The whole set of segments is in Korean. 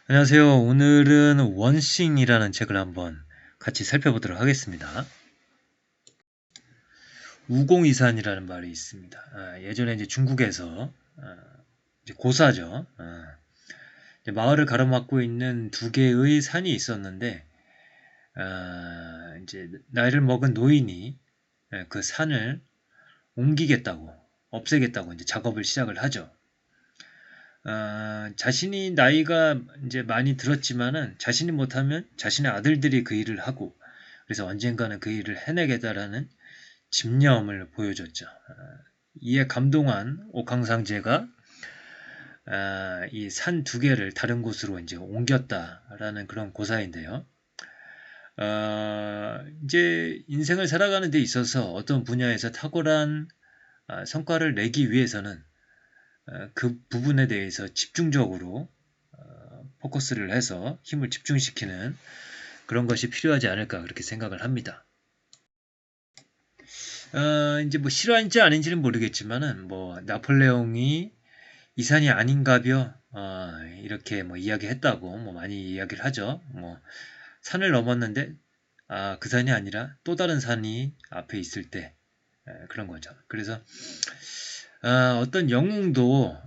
안녕하세요. 오늘은 원싱이라는 책을 한번 같이 살펴보도록 하겠습니다. 우공이산이라는 말이 있습니다. 예전에 이제 중국에서 이제 고사죠. 이제 마을을 가로막고 있는 두 개의 산이 있었는데 이제 나이를 먹은 노인이 그 산을 옮기겠다고 없애겠다고 이제 작업을 시작을 하죠. 자신이 나이가 이제 많이 들었지만은 자신이 못하면 자신의 아들들이 그 일을 하고 그래서 언젠가는 그 일을 해내겠다라는 집념을 보여줬죠. 이에 감동한 옥황상제가 이 산 두 개를 다른 곳으로 이제 옮겼다라는 그런 고사인데요. 이제 인생을 살아가는 데 있어서 어떤 분야에서 탁월한 성과를 내기 위해서는 그 부분에 대해서 집중적으로 포커스를 해서 힘을 집중시키는 그런 것이 필요하지 않을까 그렇게 생각을 합니다. 이제 뭐 실화인지 아닌지는 모르겠지만은 뭐 나폴레옹이 이산이 아닌가벼 이렇게 뭐 이야기했다고 뭐 많이 이야기를 하죠. 뭐 산을 넘었는데 그 산이 아니라 또 다른 산이 앞에 있을 때 그런 거죠. 그래서 어떤 영웅도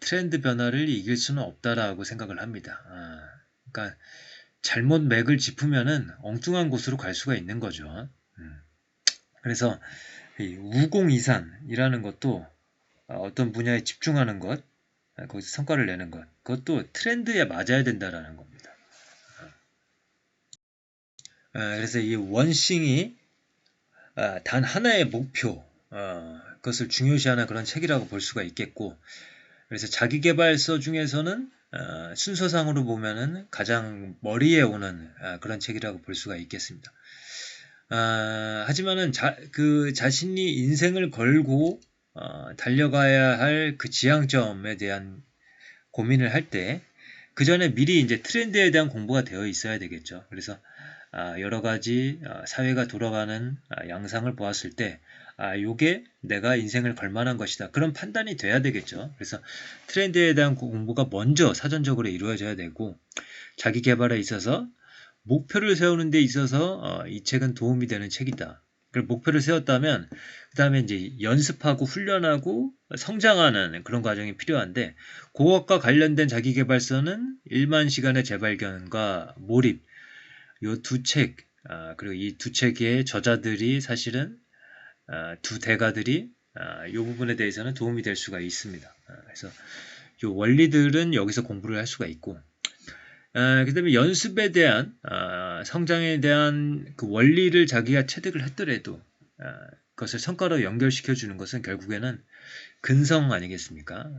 트렌드 변화를 이길 수는 없다라고 생각을 합니다. 그러니까 잘못 맥을 짚으면은 엉뚱한 곳으로 갈 수가 있는 거죠. 그래서 이 우공이산이라는 것도 어떤 분야에 집중하는 것, 거기서 성과를 내는 것, 그것도 트렌드에 맞아야 된다라는 겁니다. 그래서 이 원싱이 단 하나의 목표, 그것을 중요시하는 그런 책이라고 볼 수가 있겠고, 그래서 자기계발서 중에서는 순서상으로 보면은 가장 머리에 오는 그런 책이라고 볼 수가 있겠습니다. 하지만은 그 자신이 인생을 걸고 달려가야 할 그 지향점에 대한 고민을 할 때, 그 전에 미리 이제 트렌드에 대한 공부가 되어 있어야 되겠죠. 그래서 여러 가지 사회가 돌아가는 양상을 보았을 때, 요게 내가 인생을 걸 만한 것이다. 그런 판단이 돼야 되겠죠. 그래서 트렌드에 대한 공부가 먼저 사전적으로 이루어져야 되고, 자기 개발에 있어서 목표를 세우는 데 있어서 이 책은 도움이 되는 책이다. 그 목표를 세웠다면 그 다음에 이제 연습하고 훈련하고 성장하는 그런 과정이 필요한데 그것과 관련된 자기계발서는 1만 시간의 재발견과 몰입 요 두 책, 그리고 이 두 책의 저자들이 사실은 두 대가들이 이 부분에 대해서는 도움이 될 수가 있습니다. 그래서 이 원리들은 여기서 공부를 할 수가 있고 그 다음에 연습에 대한 성장에 대한 그 원리를 자기가 체득을 했더라도 그것을 성과로 연결시켜 주는 것은 결국에는 근성 아니겠습니까?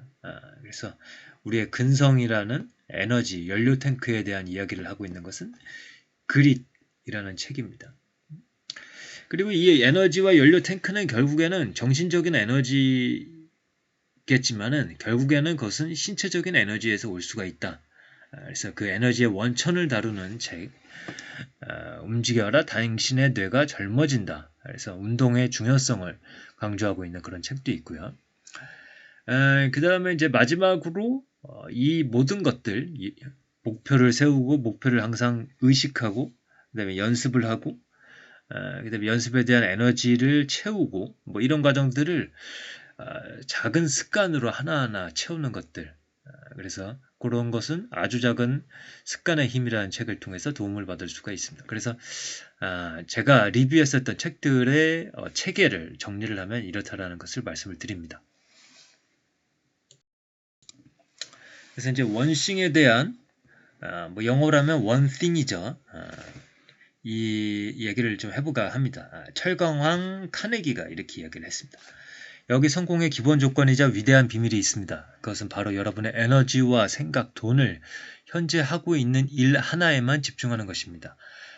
그래서 우리의 근성이라는 에너지, 연료 탱크에 대한 이야기를 하고 있는 것은 그릿이라는 책입니다. 그리고 이 에너지와 연료 탱크는 결국에는 정신적인 에너지겠지만은 결국에는 그것은 신체적인 에너지에서 올 수가 있다. 그래서 그 에너지의 원천을 다루는 책, 움직여라 당신의 뇌가 젊어진다. 그래서 운동의 중요성을 강조하고 있는 그런 책도 있고요. 그 다음에 이제 마지막으로 이 모든 것들, 목표를 세우고 목표를 항상 의식하고 그다음에 연습을 하고 그다음에 연습에 대한 에너지를 채우고 뭐 이런 과정들을 작은 습관으로 하나하나 채우는 것들. 그래서 그런 것은 아주 작은 습관의 힘이라는 책을 통해서 도움을 받을 수가 있습니다. 그래서 제가 리뷰했었던 책들의 체계를 정리를 하면 이렇다라는 것을 말씀을 드립니다. 그래서 이제 원싱에 대한 뭐 영어로 하면 one thing이죠. 이 얘기를 좀 해볼까 합니다. 철강왕 카네기가 이렇게 이야기를 했습니다. 여기 성공의 기본 조건이자 위대한 비밀이 있습니다. 그것은 바로 여러분의 에너지와 생각, 돈을 현재 하고 있는 일 하나에만 집중하는 것입니다.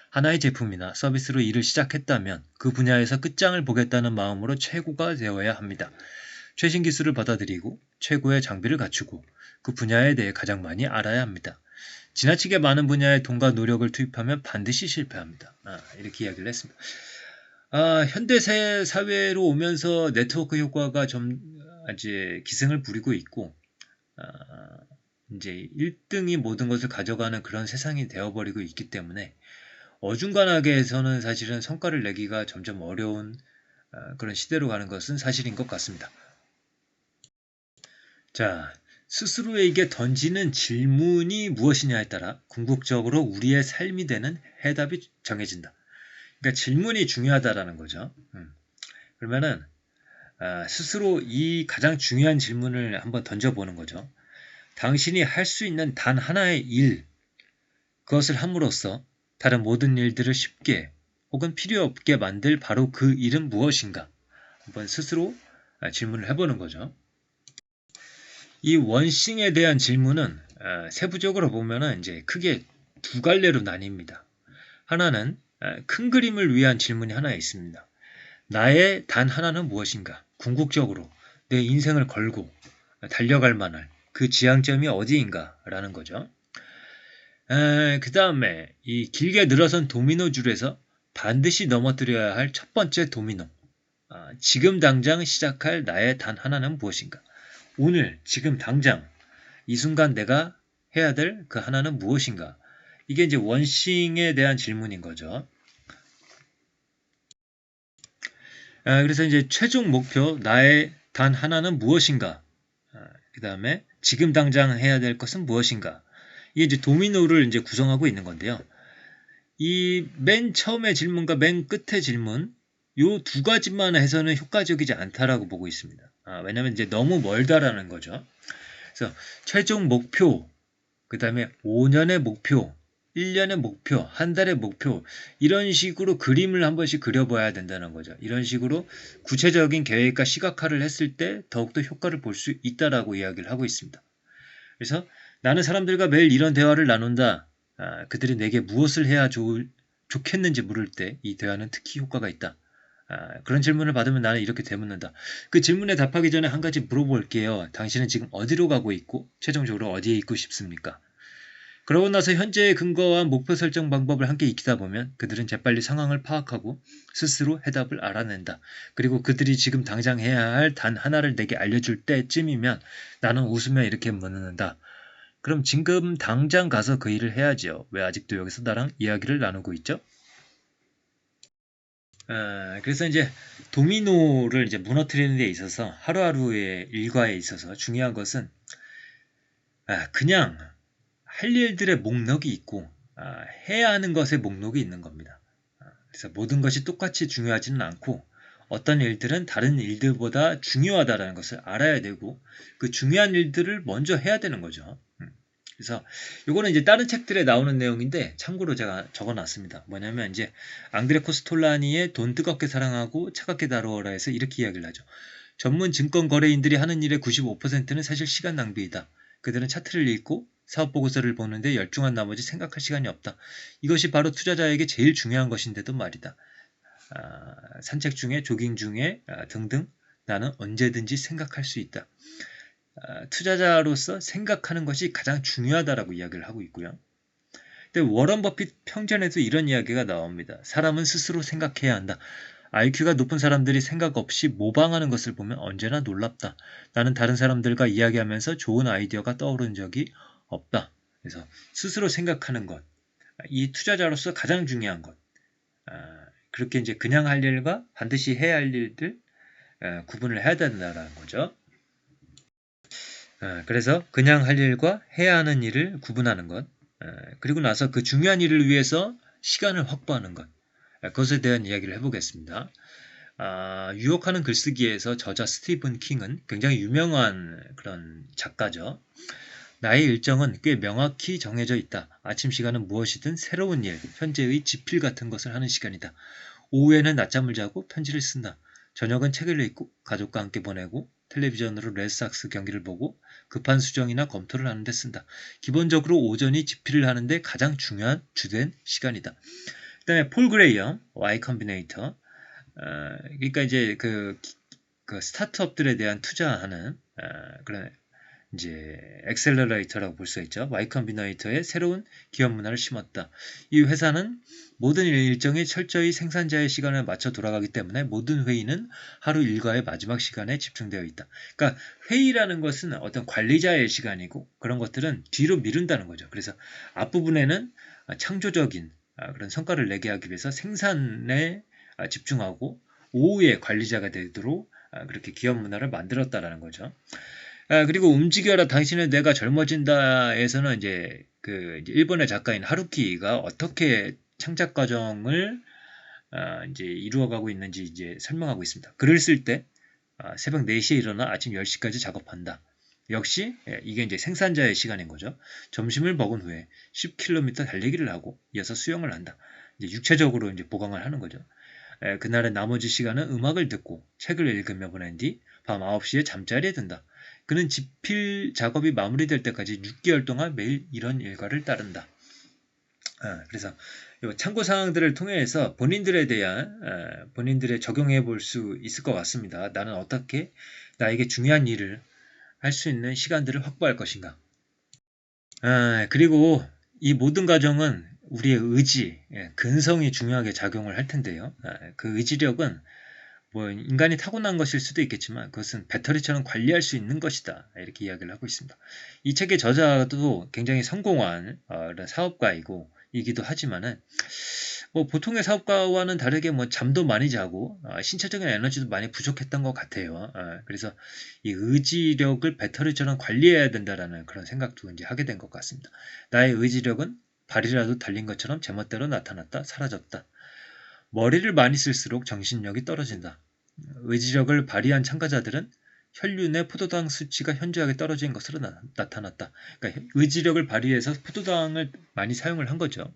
하나의 제품이나 서비스로 일을 시작했다면 그 분야에서 끝장을 보겠다는 마음으로 최고가 되어야 합니다. 최신 기술을 받아들이고 최고의 장비를 갖추고 그 분야에 대해 가장 많이 알아야 합니다. 지나치게 많은 분야에 돈과 노력을 투입하면 반드시 실패합니다. 이렇게 이야기를 했습니다. 현대 사회로 오면서 네트워크 효과가 좀 이제 기승을 부리고 있고 이제 1등이 모든 것을 가져가는 그런 세상이 되어버리고 있기 때문에 어중간하게 해서는 사실은 성과를 내기가 점점 어려운 그런 시대로 가는 것은 사실인 것 같습니다. 자, 스스로에게 던지는 질문이 무엇이냐에 따라 궁극적으로 우리의 삶이 되는 해답이 정해진다. 그러니까 질문이 중요하다라는 거죠. 그러면은 스스로 이 가장 중요한 질문을 한번 던져보는 거죠. 당신이 할 수 있는 단 하나의 일, 그것을 함으로써 다른 모든 일들을 쉽게 혹은 필요 없게 만들 바로 그 일은 무엇인가? 한번 스스로 질문을 해보는 거죠. 이 원싱에 대한 질문은 세부적으로 보면은 이제 크게 두 갈래로 나뉩니다. 하나는 큰 그림을 위한 질문이 하나 있습니다. 나의 단 하나는 무엇인가? 궁극적으로 내 인생을 걸고 달려갈 만한 그 지향점이 어디인가? 라는 거죠. 그 다음에 이 길게 늘어선 도미노 줄에서 반드시 넘어뜨려야 할 첫 번째 도미노. 지금 당장 시작할 나의 단 하나는 무엇인가? 오늘, 지금 당장, 이 순간 내가 해야 될 그 하나는 무엇인가? 이게 이제 원싱에 대한 질문인 거죠. 그래서 이제 최종 목표, 나의 단 하나는 무엇인가? 그 다음에 지금 당장 해야 될 것은 무엇인가? 이게 이제 도미노를 이제 구성하고 있는 건데요. 이 맨 처음의 질문과 맨 끝의 질문, 요 두 가지만 해서는 효과적이지 않다라고 보고 있습니다. 왜냐면 이제 너무 멀다라는 거죠. 그래서 최종 목표, 그 다음에 5년의 목표, 1년의 목표, 한 달의 목표, 이런 식으로 그림을 한 번씩 그려봐야 된다는 거죠. 이런 식으로 구체적인 계획과 시각화를 했을 때 더욱더 효과를 볼 수 있다라고 이야기를 하고 있습니다. 그래서 나는 사람들과 매일 이런 대화를 나눈다. 그들이 내게 무엇을 해야 좋겠는지 물을 때 이 대화는 특히 효과가 있다. 그런 질문을 받으면 나는 이렇게 되묻는다. 그 질문에 답하기 전에 한 가지 물어볼게요. 당신은 지금 어디로 가고 있고 최종적으로 어디에 있고 싶습니까? 그러고 나서 현재의 근거와 목표 설정 방법을 함께 익히다 보면 그들은 재빨리 상황을 파악하고 스스로 해답을 알아낸다. 그리고 그들이 지금 당장 해야 할 단 하나를 내게 알려줄 때쯤이면 나는 웃으며 이렇게 묻는다. 그럼 지금 당장 가서 그 일을 해야지요. 왜 아직도 여기서 나랑 이야기를 나누고 있죠? 그래서 이제 도미노를 이제 무너뜨리는 데 있어서 하루하루의 일과에 있어서 중요한 것은 그냥 할 일들의 목록이 있고 해야 하는 것의 목록이 있는 겁니다. 그래서 모든 것이 똑같이 중요하지는 않고 어떤 일들은 다른 일들보다 중요하다는 것을 알아야 되고 그 중요한 일들을 먼저 해야 되는 거죠. 그래서 이거는 이제 다른 책들에 나오는 내용인데 참고로 제가 적어놨습니다. 뭐냐면 이제 앙드레 코스톨라니의 돈 뜨겁게 사랑하고 차갑게 다루어라 해서 이렇게 이야기를 하죠. 전문 증권 거래인들이 하는 일의 95%는 사실 시간 낭비이다. 그들은 차트를 읽고 사업 보고서를 보는데 열중한 나머지 생각할 시간이 없다. 이것이 바로 투자자에게 제일 중요한 것인데도 말이다. 산책 중에 조깅 중에 등등 나는 언제든지 생각할 수 있다. 투자자로서 생각하는 것이 가장 중요하다라고 이야기를 하고 있고요. 근데 워런 버핏 평전에도 이런 이야기가 나옵니다. 사람은 스스로 생각해야 한다. IQ가 높은 사람들이 생각 없이 모방하는 것을 보면 언제나 놀랍다. 나는 다른 사람들과 이야기하면서 좋은 아이디어가 떠오른 적이 없다. 그래서 스스로 생각하는 것, 이 투자자로서 가장 중요한 것. 그렇게 이제 그냥 할 일과 반드시 해야 할 일들 구분을 해야 된다는 거죠. 그래서 그냥 할 일과 해야 하는 일을 구분하는 것, 그리고 나서 그 중요한 일을 위해서 시간을 확보하는 것, 그것에 대한 이야기를 해보겠습니다. 유혹하는 글쓰기에서 저자 스티븐 킹은 굉장히 유명한 그런 작가죠. 나의 일정은 꽤 명확히 정해져 있다. 아침 시간은 무엇이든 새로운 일, 현재의 지필 같은 것을 하는 시간이다. 오후에는 낮잠을 자고 편지를 쓴다. 저녁은 책을 읽고 가족과 함께 보내고 텔레비전으로 레드삭스 경기를 보고 급한 수정이나 검토를 하는데 쓴다. 기본적으로 오전이 지필을 하는데 가장 중요한 주된 시간이다. 그 다음에 폴 그레이엄, Y 컴비네이터. 그러니까 이제 그 스타트업들에 대한 투자하는 그런 이제 엑셀러레이터라고 볼 수 있죠. Y 컴비너이터에 새로운 기업 문화를 심었다. 이 회사는 모든 일정이 철저히 생산자의 시간에 맞춰 돌아가기 때문에 모든 회의는 하루 일과의 마지막 시간에 집중되어 있다. 그러니까 회의라는 것은 어떤 관리자의 시간이고 그런 것들은 뒤로 미룬다는 거죠. 그래서 앞부분에는 창조적인 그런 성과를 내게 하기 위해서 생산에 집중하고 오후에 관리자가 되도록 그렇게 기업 문화를 만들었다라는 거죠. 그리고 움직여라 당신의 뇌가 젊어진다에서는 이제 이제 일본의 작가인 하루키가 어떻게 창작 과정을 이제 이루어가고 있는지 이제 설명하고 있습니다. 글을 쓸 때 새벽 4시에 일어나 아침 10시까지 작업한다. 역시 이게 이제 생산자의 시간인 거죠. 점심을 먹은 후에 10km 달리기를 하고 이어서 수영을 한다. 이제 육체적으로 이제 보강을 하는 거죠. 그날의 나머지 시간은 음악을 듣고 책을 읽으며 보낸 뒤 밤 9시에 잠자리에 든다. 그는 집필 작업이 마무리될 때까지 6개월 동안 매일 이런 일과를 따른다. 그래서 참고 사항들을 통해서 본인들에 대한 본인들의 적용해 볼 수 있을 것 같습니다. 나는 어떻게 나에게 중요한 일을 할 수 있는 시간들을 확보할 것인가. 그리고 이 모든 과정은 우리의 의지, 근성이 중요하게 작용을 할 텐데요. 그 의지력은 뭐 인간이 타고난 것일 수도 있겠지만 그것은 배터리처럼 관리할 수 있는 것이다. 이렇게 이야기를 하고 있습니다. 이 책의 저자도 굉장히 성공한 사업가이고 이기도 하지만은 뭐 보통의 사업가와는 다르게 뭐 잠도 많이 자고 신체적인 에너지도 많이 부족했던 것 같아요. 그래서 이 의지력을 배터리처럼 관리해야 된다라는 그런 생각도 이제 하게 된 것 같습니다. 나의 의지력은 발이라도 달린 것처럼 제멋대로 나타났다 사라졌다. 머리를 많이 쓸수록 정신력이 떨어진다. 의지력을 발휘한 참가자들은 혈류 내 포도당 수치가 현저하게 떨어진 것으로 나타났다. 그러니까 의지력을 발휘해서 포도당을 많이 사용을 한 거죠.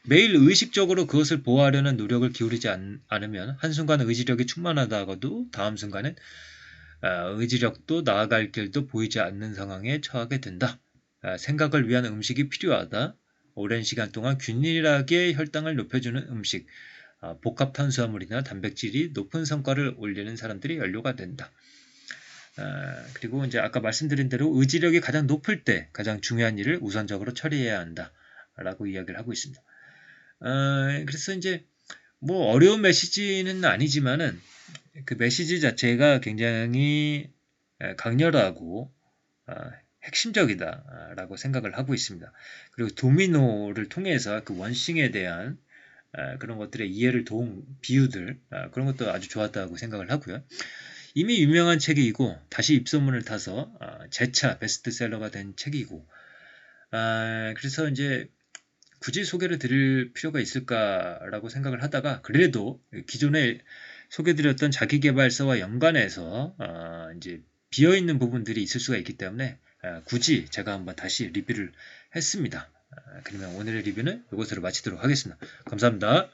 매일 의식적으로 그것을 보호하려는 노력을 기울이지 않으면 한순간 의지력이 충만하다가도 다음 순간엔 의지력도 나아갈 길도 보이지 않는 상황에 처하게 된다. 생각을 위한 음식이 필요하다. 오랜 시간 동안 균일하게 혈당을 높여주는 음식, 복합 탄수화물이나 단백질이 높은 성과를 올리는 사람들이 연료가 된다. 그리고 이제 아까 말씀드린 대로 의지력이 가장 높을 때 가장 중요한 일을 우선적으로 처리해야 한다. 라고 이야기를 하고 있습니다. 그래서 이제 뭐 어려운 메시지는 아니지만은 그 메시지 자체가 굉장히 강렬하고 핵심적이다라고 생각을 하고 있습니다. 그리고 도미노를 통해서 그 원싱에 대한 그런 것들의 이해를 도운 비유들 그런 것도 아주 좋았다고 생각을 하고요. 이미 유명한 책이고 다시 입소문을 타서 재차 베스트셀러가 된 책이고 그래서 이제 굳이 소개를 드릴 필요가 있을까라고 생각을 하다가 그래도 기존에 소개드렸던 자기계발서와 연관해서 이제 비어있는 부분들이 있을 수가 있기 때문에 굳이 제가 한번 다시 리뷰를 했습니다. 그러면 오늘의 리뷰는 이것으로 마치도록 하겠습니다. 감사합니다.